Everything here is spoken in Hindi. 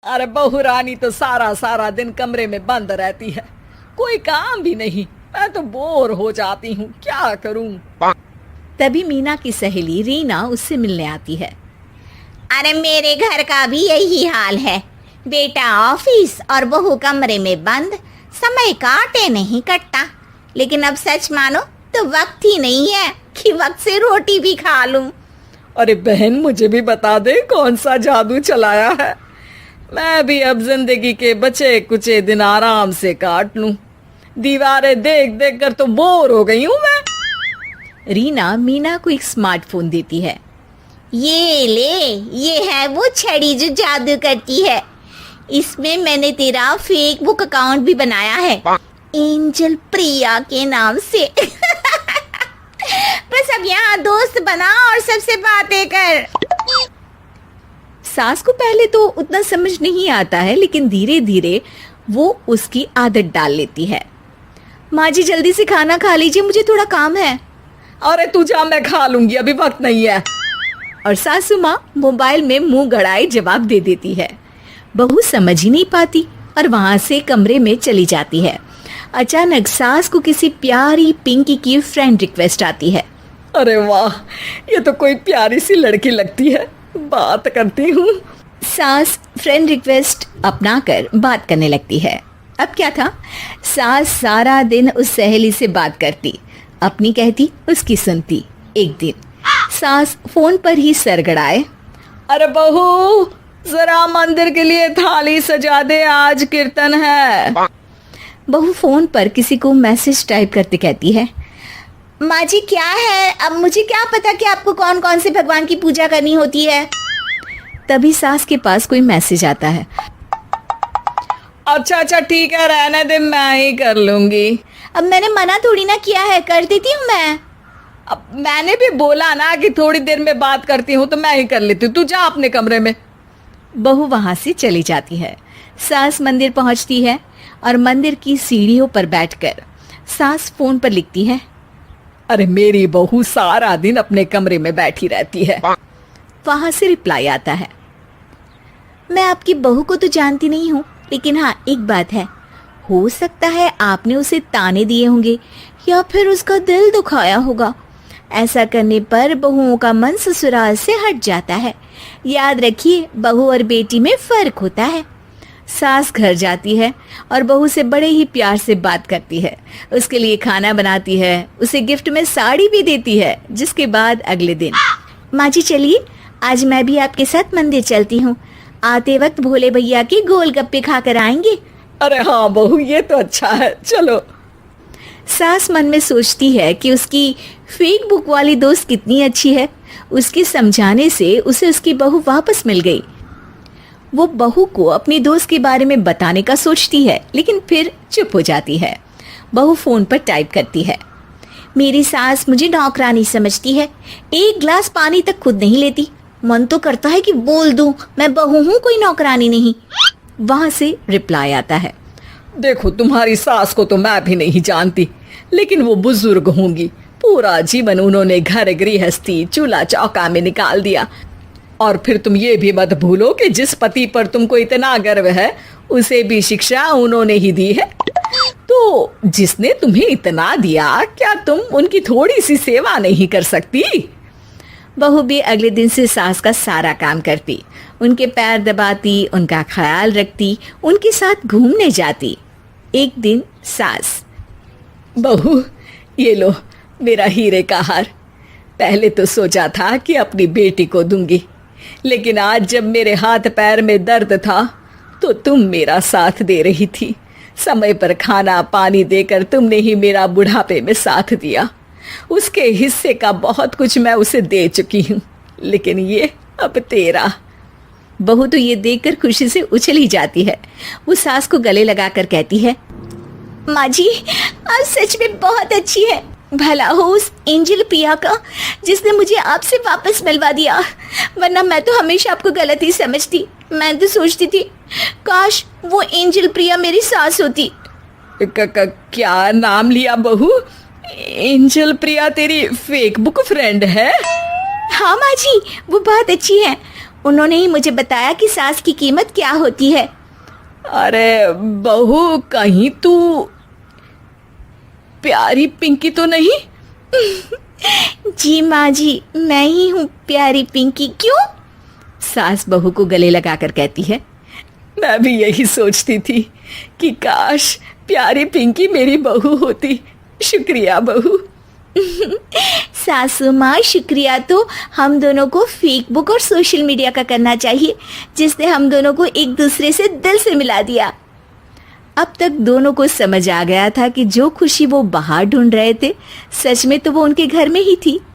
अरे बहू रानी तो सारा सारा दिन कमरे में बंद रहती है, कोई काम भी नहीं। मैं तो बोर हो जाती हूँ, क्या करूँ। तभी मीना की सहेली रीना उससे मिलने आती है। अरे मेरे घर का भी यही हाल है, बेटा ऑफिस और बहू कमरे में बंद, समय काटे नहीं कटता। लेकिन अब सच मानो तो वक्त ही नहीं है कि वक्त से रोटी भी खा लूं। अरे बहन, मुझे भी बता दे कौन सा जादू चलाया है। मैं भी अब जिंदगी के बचे कुचे दिन आराम से काट लूं। दीवारें देख देख कर तो बोर हो गई हूं मैं। रीना मीना को एक स्मार्टफोन देती है। ये ले, ये है वो छड़ी जो जादू करती है। इसमें मैंने तेरा फेसबुक अकाउंट भी बनाया है, एंजल प्रिया के नाम से। बस अब यहाँ दोस्त बना और सबसे बातें कर। सास को पहले तो उतना समझ नहीं आता है, लेकिन धीरे धीरे वो उसकी आदत डाल लेती है। माँ जी जल्दी से खाना खा लीजिए, मुझे थोड़ा काम है। अरे तू जा, मैं खा लूंगी, अभी वक्त नहीं है। और सासू माँ मोबाइल में मुंह गड़ाए जवाब दे देती है। बहू समझ ही नहीं पाती और वहां से कमरे में चली जाती है। अचानक सास को किसी प्यारी पिंकी की फ्रेंड रिक्वेस्ट आती है। अरे वाह, ये तो कोई प्यारी सी लड़की लगती है, बात करती हूँ। सास फ्रेंड रिक्वेस्ट अपनाकर बात करने लगती है। अब क्या था, सास सारा दिन उस सहेली से बात करती, अपनी कहती उसकी सुनती। एक दिन सास फोन पर ही सरगड़ाए, अरे बहू जरा मंदिर के लिए थाली सजा दे, आज कीर्तन है। बहू फोन पर किसी को मैसेज टाइप करते कहती है, माँ जी क्या है, अब मुझे क्या पता कि आपको कौन कौन से भगवान की पूजा करनी होती है। तभी सास के पास कोई मैसेज आता है। अच्छा अच्छा ठीक है, रहने दे, मैं ही कर लूंगी। अब मैंने मना थोड़ी ना किया है, कर देती हूँ मैं। अब मैंने भी बोला ना कि थोड़ी देर में बात करती हूँ, तो मैं ही कर लेती हूँ, तू जा अपने कमरे में। बहू वहां से चली जाती है। सास मंदिर पहुंचती है और मंदिर की सीढ़ियों पर बैठकर सास फोन पर लिखती है, अरे मेरी बहू सारा दिन अपने कमरे में बैठी रहती है। वहां से रिप्लाई आता है, मैं आपकी बहू को तो जानती नहीं हूँ, लेकिन हाँ एक बात है, हो सकता है आपने उसे ताने दिए होंगे या फिर उसका दिल दुखाया होगा। ऐसा करने पर बहुओं का मन ससुराल से हट जाता है। याद रखिए, बहू और बेटी में फर्क होता है। सास घर जाती है और बहू से बड़े ही प्यार से बात करती है, उसके लिए खाना बनाती है, उसे गिफ्ट में साड़ी भी देती है। जिसके बाद अगले दिन, माँ जी चलिए आज मैं भी आपके साथ मंदिर चलती हूँ, आते वक्त भोले भैया के गोलगप्पे खाकर आएंगे। अरे हाँ बहू, ये तो अच्छा है, चलो। सास मन में सोचती है कि उसकी फेक बुक वाली दोस्त कितनी अच्छी है। उसके समझाने से उसे उसकी बहू वापस मिल गई। वो बहू को अपनी दोस्त के बारे में बताने का सोचती है, लेकिन फिर चुप हो जाती है। बहू फोन पर टाइप करती है, मेरी सास मुझे नौकरानी समझती है, एक गिलास पानी तक खुद नहीं लेती। मन तो करता है कि बोल दूं, मैं बहू हूँ, कोई नौकरानी नहीं। वहां से रिप्लाई आता है, देखो तुम्हारी सास को तो मैं भी नहीं जानती, लेकिन वो बुजुर्ग होंगी, पूरा जीवन उन्होंने घर गृहस्थी चूल्हा चौका में निकाल दिया। और फिर तुम ये भी मत भूलो कि जिस पति पर तुमको इतना गर्व है, उसे भी शिक्षा उन्होंने ही दी है। तो जिसने तुम्हें इतना दिया, क्या तुम उनकी थोड़ी सी सेवा नहीं कर सकती। बहू भी अगले दिन से सास का सारा काम करती, उनके पैर दबाती, उनका ख्याल रखती, उनके साथ घूमने जाती। एक दिन सास, बहू ये लो मेरा हीरे का हार। पहले तो सोचा था कि अपनी बेटी को दूंगी, लेकिन आज जब मेरे हाथ पैर में दर्द था तो तुम मेरा साथ दे रही थी। समय पर खाना पानी देकर तुमने ही मेरा बुढ़ापे में साथ दिया। उसके हिस्से का बहुत कुछ मैं उसे दे चुकी हूँ, लेकिन ये अब तेरा। बहू तो ये देखकर खुशी से उछली जाती है। वो सास को गले लगाकर कहती है, माँ जी आप सच में बहुत अच्छी है। भला हो उस एंजल प्रिया का जिसने मुझे आपसे वापस मिलवा दिया, वरना मैं तो हमेशा आपको गलत ही समझती। मैं तो सोचती थी काश वो एंजल प्रिया मेरी सास होती। क्या नाम लिया बहू? एंजल प्रिया तेरी फेक बुक फ्रेंड है? हाँ माँ जी, वो बहुत अच्छी है। उन्होंने ही मुझे बताया कि सास की कीमत क्या होती है। अरे बहू, कहीं तू प्यारी पिंकी तो नहीं? जी माँ जी, मैं ही हूँ प्यारी पिंकी। क्यों? सास बहू को गले लगाकर कहती है। मैं भी यही सोचती थी कि काश प्यारी पिंकी मेरी बहू होती। शुक्रिया बहू। सासू माँ, शुक्रिया तो हम दोनों को फेसबुक और सोशल मीडिया का करना चाहिए, जिसने हम दोनों को एक दूसरे से दिल से मिला दिया। अब तक दोनों को समझ आ गया था कि जो खुशी वो बाहर ढूंढ रहे थे, सच में तो वो उनके घर में ही थी।